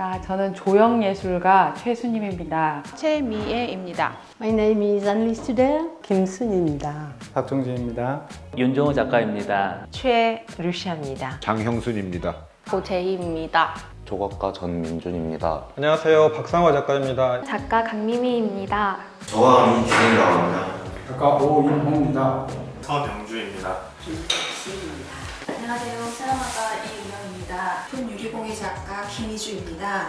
안녕하십니까. 저는 조형예술가 최수님입니다. 최미애입니다. My name is Anne Studer. 김순희입니다. 박종진입니다. 윤종호 작가입니다. 최루시아입니다. 장형순입니다. 고재희입니다. 조각가 전민준입니다. 안녕하세요. 박상화 작가입니다. 작가 강미미입니다. 저와 이준이라고 합니다. 작가 오인홍입니다. 서명주입니다. 안녕하세요. 서양화가 이은영입니다. 손유리공예 작가 김희주입니다.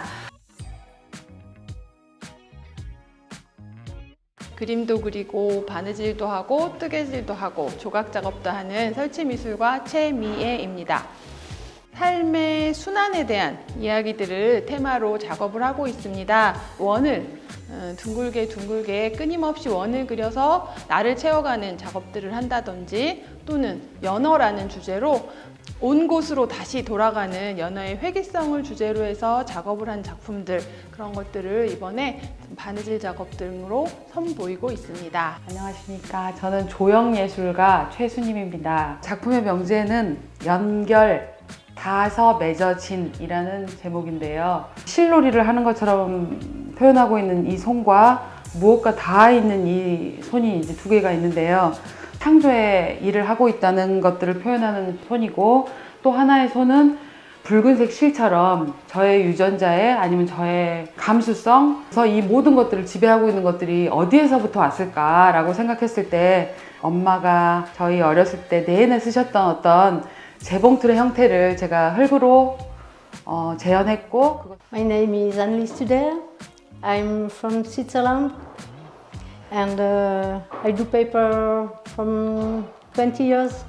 그림도 그리고 바느질도 하고 뜨개질도 하고 조각 작업도 하는 설치미술가 최미애입니다. 삶의 순환에 대한 이야기들을 테마로 작업을 하고 있습니다. 원을 둥글게 끊임없이 원을 그려서 나를 채워가는 작업들을 한다든지 또는 연어라는 주제로 온 곳으로 다시 돌아가는 연어의 회귀성을 주제로 해서 작업을 한 작품들, 그런 것들을 이번에 바느질 작업 등으로 선보이고 있습니다. 안녕하십니까. 저는 조형예술가 최수님입니다. 작품의 명제는 연결, 닿아서 맺어진이라는 제목인데요. 실놀이를 하는 것처럼 표현하고 있는 이 손과 무엇과 닿아 있는 이 손이 이제 두 개가 있는데요. 창조의 일을 하고 있다는 것들을 표현하는 손이고, 또 하나의 손은 붉은색 실처럼 저의 유전자에 아니면 저의 감수성, 그래서 이 모든 것들을 지배하고 있는 것들이 어디에서부터 왔을까라고 생각했을 때 엄마가 저희 어렸을 때 내내 쓰셨던 어떤 재봉틀의 형태를 제가 흙으로 재현했고. My name is Anne Studer. I'm from Switzerland and I do paper from 20 years.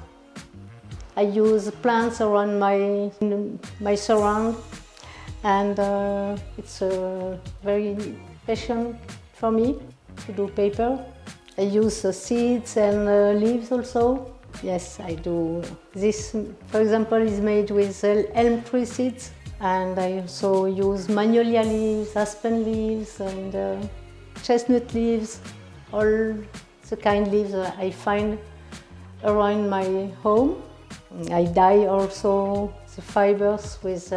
I use plants around my surround and it's a very passion for me to do paper. I use seeds and leaves also. Yes, I do. This, for example, is made with elm tree seeds, and I also use magnolia leaves, aspen leaves, and chestnut leaves, all the kind leaves I find around my home. I dye also the fibers with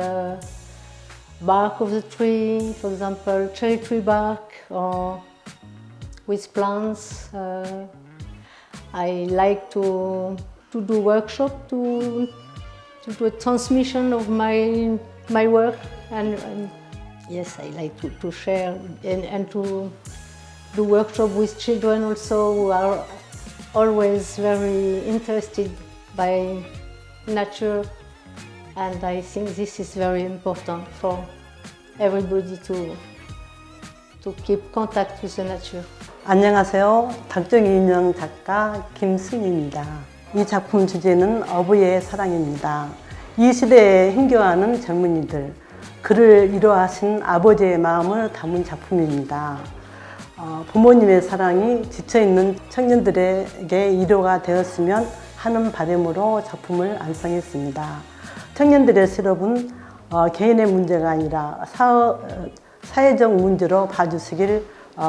bark of the tree, for example, cherry tree bark, or with plants. I like to do workshop to do a transmission of my work and yes, I like to share and to do workshop with children also who are always very interested by nature, and I think this is very important for everybody to keep contact with the nature. 안녕하세요. 박정인영 작가 김순희입니다. 이 작품 주제는 어부의 사랑입니다. 이 시대에 힘겨워하는 젊은이들, 그를 이루하신 아버지의 마음을 담은 작품입니다. 부모님의 사랑이 지쳐있는 청년들에게 위로가 되었으면 하는 바람으로 작품을 완성했습니다. 청년들의 실업은 개인의 문제가 아니라 사회적 문제로 봐주시길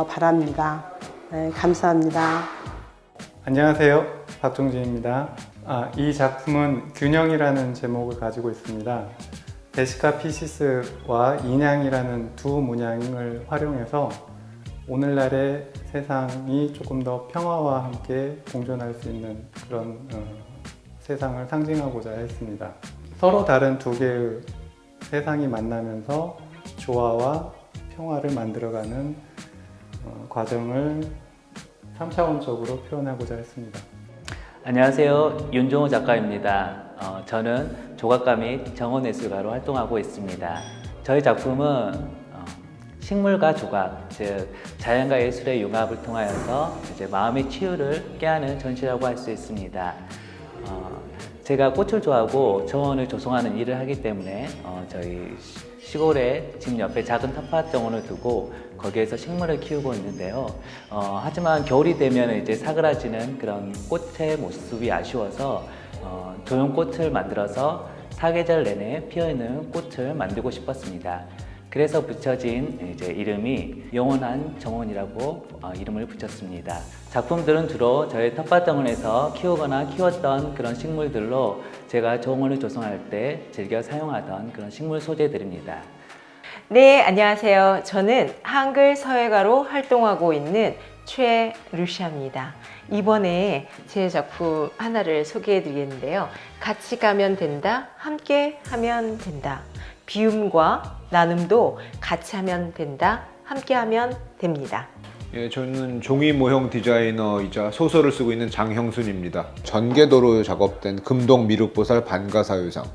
바랍니다. 네, 감사합니다. 안녕하세요. 박종진입니다. 이 작품은 균형이라는 제목을 가지고 있습니다. 베시카 피시스와 인양이라는 두 문양을 활용해서 오늘날의 세상이 조금 더 평화와 함께 공존할 수 있는 그런 세상을 상징하고자 했습니다. 서로 다른 두 개의 세상이 만나면서 조화와 평화를 만들어가는 과정을 3차원적으로 표현하고자 했습니다. 안녕하세요. 윤종호 작가입니다. 저는 조각가 및 정원예술가로 활동하고 있습니다. 저희 작품은 식물과 조각, 즉 자연과 예술의 융합을 통하여서 이제 마음의 치유를 깨하는 전시라고 할 수 있습니다. 제가 꽃을 좋아하고 정원을 조성하는 일을 하기 때문에 저희 시골에 집 옆에 작은 텃밭 정원을 두고 거기에서 식물을 키우고 있는데요. 하지만 겨울이 되면 이제 사그라지는 그런 꽃의 모습이 아쉬워서 조형꽃을 만들어서 사계절 내내 피어있는 꽃을 만들고 싶었습니다. 그래서 붙여진 이제 이름이 영원한 정원이라고 이름을 붙였습니다. 작품들은 주로 저희 텃밭 정원에서 키우거나 키웠던 그런 식물들로 제가 정원을 조성할 때 즐겨 사용하던 그런 식물 소재들입니다. 네, 안녕하세요. 저는 한글 서예가로 활동하고 있는 최루시아입니다. 이번에 제 작품 하나를 소개해 드리겠는데요. 같이 가면 된다, 함께 하면 된다. 비움과 나눔도 같이 하면 된다, 함께 하면 됩니다. 예, 저는 종이 모형 디자이너이자 소설을 쓰고 있는 장형순입니다. 전개도로 작업된 금동 미륵보살 반가사유상.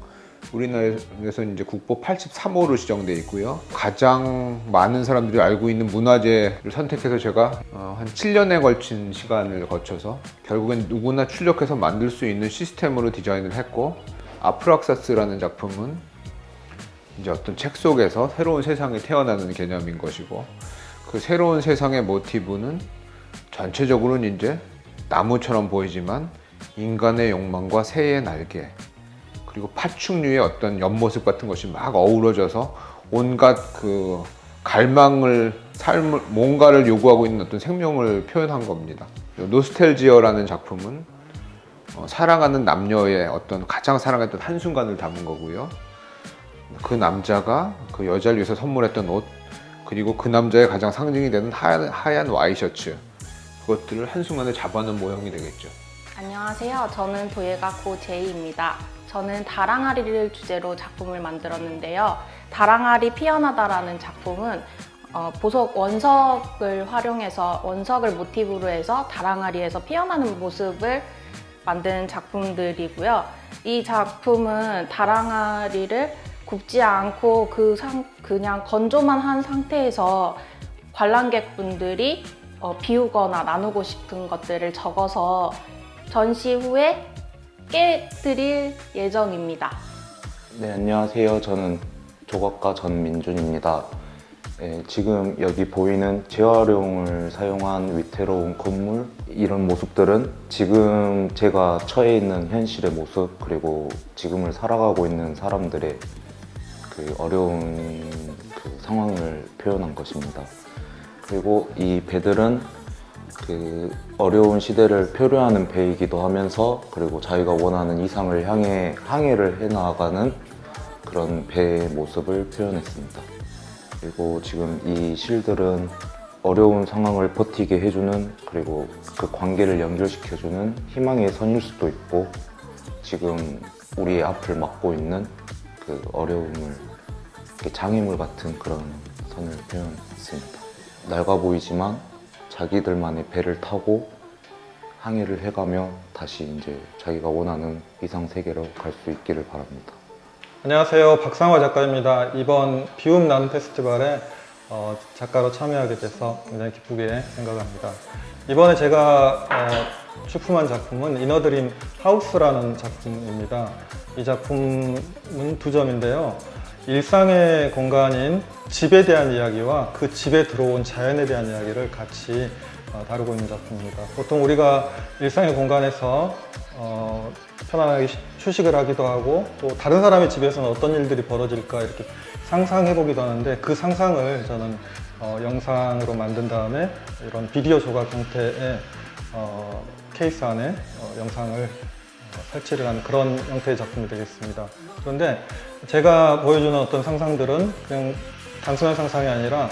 우리나라에서 이제 국보 83호로 지정되어 있고요. 가장 많은 사람들이 알고 있는 문화재를 선택해서 제가 한 7년에 걸친 시간을 거쳐서 결국엔 누구나 출력해서 만들 수 있는 시스템으로 디자인을 했고, 아프락사스라는 작품은 이제 어떤 책 속에서 새로운 세상이 태어나는 개념인 것이고, 그 새로운 세상의 모티브는 전체적으로는 이제 나무처럼 보이지만 인간의 욕망과 새의 날개, 그리고 파충류의 어떤 옆모습 같은 것이 막 어우러져서 온갖 그 갈망을, 삶을, 뭔가를 요구하고 있는 어떤 생명을 표현한 겁니다. 노스텔지어라는 작품은 사랑하는 남녀의 어떤 가장 사랑했던 한순간을 담은 거고요. 그 남자가 그 여자를 위해서 선물했던 옷, 그리고 그 남자의 가장 상징이 되는 하얀 와이셔츠, 그것들을 한순간에 잡아놓은 모형이 되겠죠. 안녕하세요. 저는 도예가 고제이입니다. 저는 다랑아리를 주제로 작품을 만들었는데요. 다랑아리 피어나다라는 작품은 보석 원석을 활용해서, 원석을 모티브로 해서 다랑아리에서 피어나는 모습을 만든 작품들이고요. 이 작품은 다랑아리를 굽지 않고 그냥 건조만 한 상태에서 관람객분들이 비우거나 나누고 싶은 것들을 적어서 전시 후에 깨드릴 예정입니다. 네, 안녕하세요. 저는 조각가 전민준입니다. 네, 지금 여기 보이는 재활용을 사용한 위태로운 건물, 이런 모습들은 지금 제가 처해 있는 현실의 모습, 그리고 지금을 살아가고 있는 사람들의 그 어려운 그 상황을 표현한 것입니다. 그리고 이 배들은 그 어려운 시대를 표류하는 배이기도 하면서, 그리고 자기가 원하는 이상을 향해 항해를 해나가는 그런 배의 모습을 표현했습니다. 그리고 지금 이 실들은 어려운 상황을 버티게 해주는, 그리고 그 관계를 연결시켜주는 희망의 선일 수도 있고, 지금 우리의 앞을 막고 있는 그 어려움을 장애물 같은 그런 선을 표현했습니다. 낡아 보이지만 자기들만의 배를 타고 항해를 해가며 다시 이제 자기가 원하는 이상 세계로 갈 수 있기를 바랍니다. 안녕하세요. 박상화 작가입니다. 이번 비움 나눔 페스티벌에 작가로 참여하게 돼서 굉장히 기쁘게 생각합니다. 이번에 제가 출품한 작품은 이너드림 하우스라는 작품입니다. 이 작품은 두 점인데요. 일상의 공간인 집에 대한 이야기와 그 집에 들어온 자연에 대한 이야기를 같이 다루고 있는 작품입니다. 보통 우리가 일상의 공간에서 편안하게 휴식을 하기도 하고, 또 다른 사람의 집에서는 어떤 일들이 벌어질까 이렇게 상상해보기도 하는데, 그 상상을 저는 영상으로 만든 다음에 이런 비디오 조각 형태의 케이스 안에 영상을 설치를 한 그런 형태의 작품이 되겠습니다. 그런데 제가 보여주는 어떤 상상들은 그냥 단순한 상상이 아니라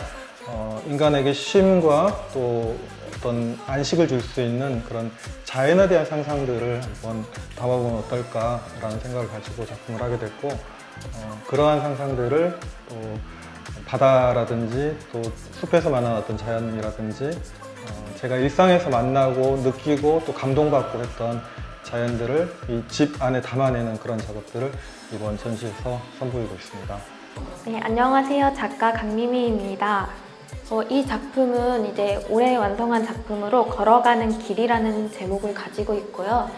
인간에게 쉼과 또 어떤 안식을 줄 수 있는 그런 자연에 대한 상상들을 한번 담아보면 어떨까라는 생각을 가지고 작품을 하게 됐고, 그러한 상상들을 또 바다라든지 또 숲에서 만난 어떤 자연이라든지 제가 일상에서 만나고 느끼고 또 감동받고 했던 자연들을 이 집 안에 담아내는 그런 작업들을 이번 전시에서 선보이고 있습니다. 네, 안녕하세요. 작가 강미미입니다. 이 작품은 이제 올해 완성한 작품으로 걸어가는 길이라는 제목을 가지고 있고요.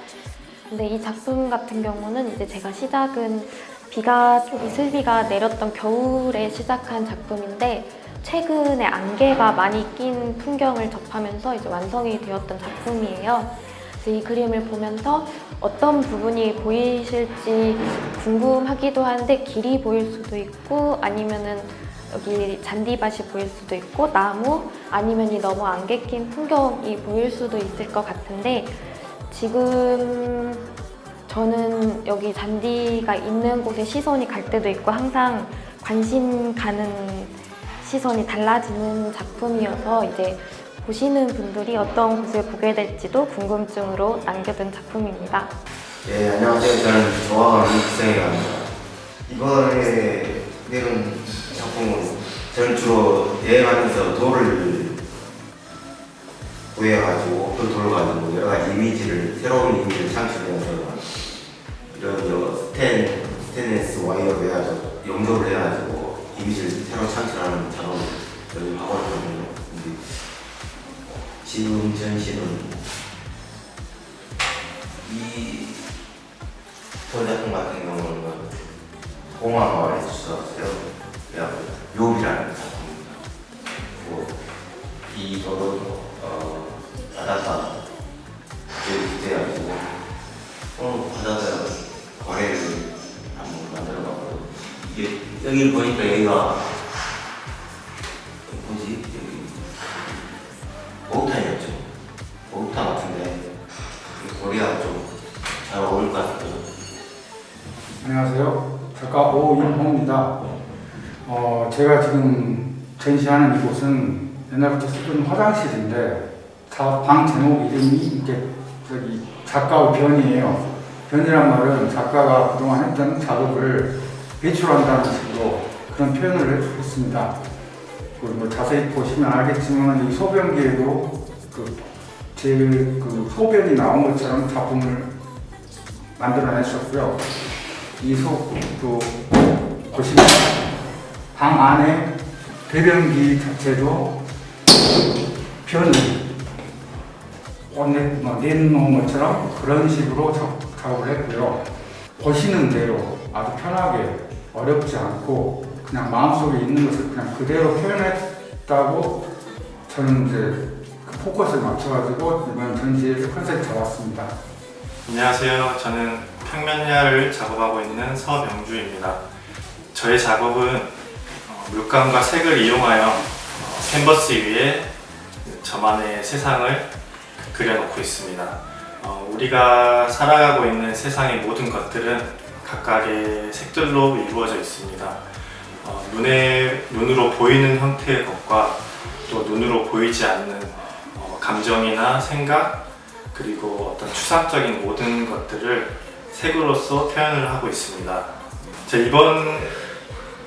근데 이 작품 같은 경우는 이제 제가 시작은 이슬비가 내렸던 겨울에 시작한 작품인데, 최근에 안개가 많이 낀 풍경을 접하면서 이제 완성이 되었던 작품이에요. 이 그림을 보면서 어떤 부분이 보이실지 궁금하기도 한데, 길이 보일 수도 있고, 아니면은 여기 잔디밭이 보일 수도 있고, 나무, 아니면 이 너무 안개 낀 풍경이 보일 수도 있을 것 같은데, 지금 저는 여기 잔디가 있는 곳에 시선이 갈 때도 있고, 항상 관심 가는 시선이 달라지는 작품이어서 이제 보시는 분들이 어떤 것을 보게 될지도 궁금증으로 남겨둔 작품입니다. 예, 안녕하세요. 저는 조화감 이기성이랍니다. 이번에 내는 작품은 저는 주로 여행하면서 돌을 구해가지고 그 돌을 가지고 여러 가지 이미지를, 새로운 이미지를 창출해서 이런 스테인리스 와이어로 해가지고 용접을 해가지고 이미지를 새로 창출하는 작업을 하고 있거든요. 근데 지금 전시는 이 작품 같은 경우는 공항마을에서 주셨어요. 욥이라는 작품입니다. 이 돌은 바닷가 기대가지고 바닷가 거래를 한번 만들어봤고, 이게 여기를 보니까 여기가 뭐지? 목욕탕이었죠. 목욕탕 같은데 거리가 좀 잘 어울릴 것 같아요. 안녕하세요. 작가 오윤호입니다. 제가 지금 전시하는 이곳은 옛날부터 쓰던 화장실인데 방 제목 이름이 이제 작가의 변이에요. 변이란 말은 작가가 그동안 했던 작업을 배출한다는 식으로 그런 표현을 했습니다. 뭐 자세히 보시면 알겠지만 이 소변기에도 제 소변이 나온 것처럼 작품을 만들어냈었고요. 보시면 방 안에 배변기 자체도 변을 내놓은 것처럼 그런 식으로 작업을 했고요. 보시는 대로 아주 편하게 어렵지 않고 그냥 마음속에 있는 것을 그냥 그대로 표현했다고 저는 이제 그 포커스를 맞춰가지고 이번 전시에 컨셉을 잡았습니다. 안녕하세요. 저는 평면야를 작업하고 있는 서명주입니다. 저의 작업은 물감과 색을 이용하여 캔버스 위에 저만의 세상을 그려놓고 있습니다. 우리가 살아가고 있는 세상의 모든 것들은 각각의 색들로 이루어져 있습니다. 눈으로 보이는 형태의 것과 또 눈으로 보이지 않는 감정이나 생각, 그리고 어떤 추상적인 모든 것들을 색으로서 표현을 하고 있습니다. 이번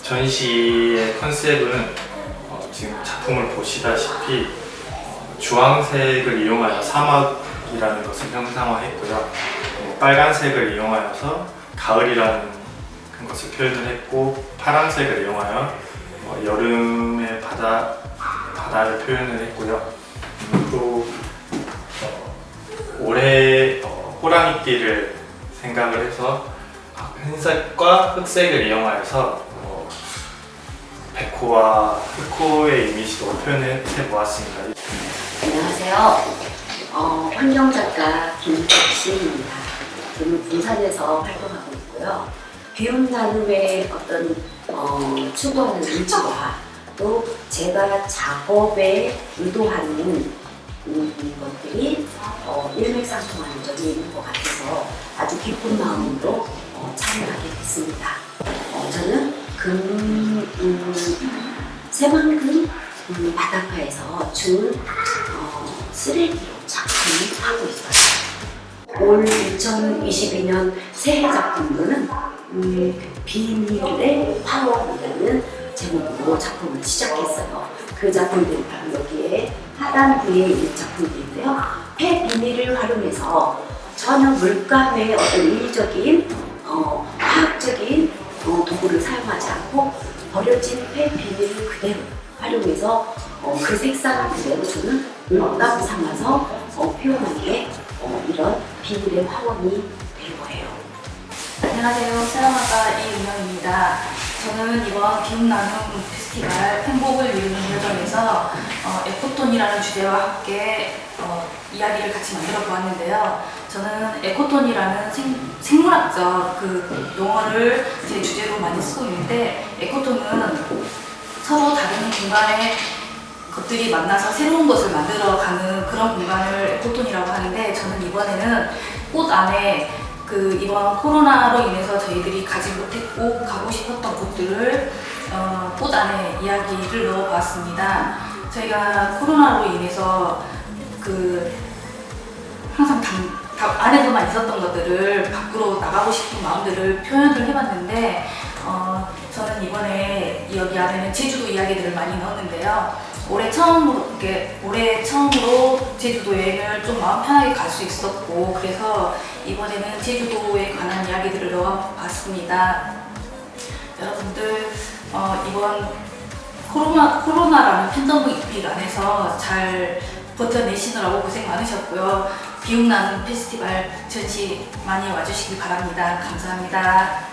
전시의 컨셉은 지금 작품을 보시다시피 주황색을 이용하여 사막이라는 것을 형상화했고요. 빨간색을 이용하여서 가을이라는 것을 표현을 했고, 파란색을 이용하여 여름의 바다를 표현을 했고요. 또 올해 호랑이띠를 생각을 해서 흰색과 흑색을 이용하여서 백호와 흑호의 이미지도 표현해 보았습니다. 안녕하세요. 환경작가 김덕신입니다. 저는 부산에서 활동하고 있고요. 비움 나눔의 어떤 추구하는 의지와 또 제가 작업에 의도하는 것들이 일맥상통하는 점이 있는 것 같아서 아주 기쁜 마음으로 참여하게 됐습니다. 저는 새만금 바닷가에서 준 쓰레기로 작품을 하고 있어요. 올 2022년 새해 작품으로는 비닐의 파워이라는 제목으로 작품을 시작했어요. 그 작품들이 바로 여기에 하단부에 있는 작품들인데요. 폐 비닐을 활용해서 전혀 물감의 어떤 인위적인 화학적인 도구를 사용하지 않고 버려진 폐 비닐을 그대로 활용해서 그 색상을 그대로 저는 물감 삼아서 표현한 게 이런 비닐의 화원이 될 거예요. 안녕하세요. 서양화가 이은영입니다. 저는 이번 비움 나눔 페스티벌 행복을 이루는 여정에서 에코톤이라는 주제와 함께 이야기를 같이 만들어 보았는데요. 저는 에코톤이라는 생물학적 그 용어를 제 주제로 많이 쓰고 있는데, 에코톤은 서로 다른 공간의 것들이 만나서 새로운 것을 만들어가는 그런 공간을 에코톤이라고 하는데, 저는 이번에는 꽃 안에 이번 코로나로 인해서 저희들이 가지 못했고 가고 싶었던 곳들을 꽃 안에 이야기를 넣어봤습니다. 저희가 코로나로 인해서 항상 안에서만 있었던 것들을 밖으로 나가고 싶은 마음들을 표현을 해봤는데 저는 이번에 여기 안에는 제주도 이야기들을 많이 넣었는데요. 올해 처음으로 제주도 여행을 좀 마음 편하게 갈 수 있었고, 그래서 이번에는 제주도에 관한 이야기들을 넣어봤습니다. 여러분들 이번 코로나라는 팬데믹 안에서 잘 버텨내시느라고 고생 많으셨고요. 비움나는 페스티벌 전시 많이 와주시기 바랍니다. 감사합니다.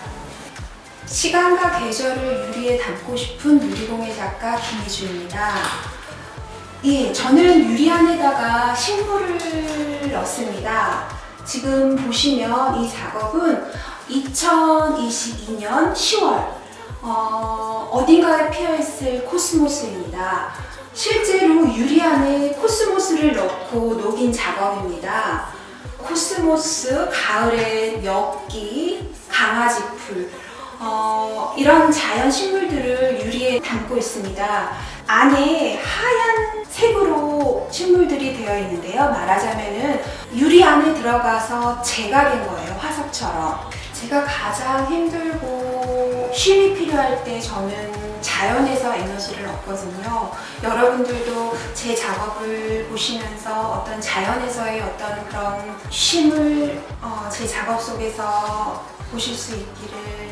시간과 계절을 유리에 담고 싶은 유리공예 작가 김희주입니다. 예, 저는 유리 안에다가 식물을 넣습니다. 지금 보시면 이 작업은 2022년 10월 어딘가에 피어있을 코스모스입니다. 실제로 유리 안에 코스모스를 넣고 녹인 작업입니다. 코스모스, 가을의 엽기, 강아지풀 이런 자연 식물들을 유리에 담고 있습니다. 안에 하얀 색으로 식물들이 되어 있는데요. 말하자면은 유리 안에 들어가서 제각인 거예요. 화석처럼. 제가 가장 힘들고 쉼이 필요할 때 저는 자연에서 에너지를 얻거든요. 여러분들도 제 작업을 보시면서 어떤 자연에서의 어떤 그런 쉼을 제 작업 속에서 보실 수 있기를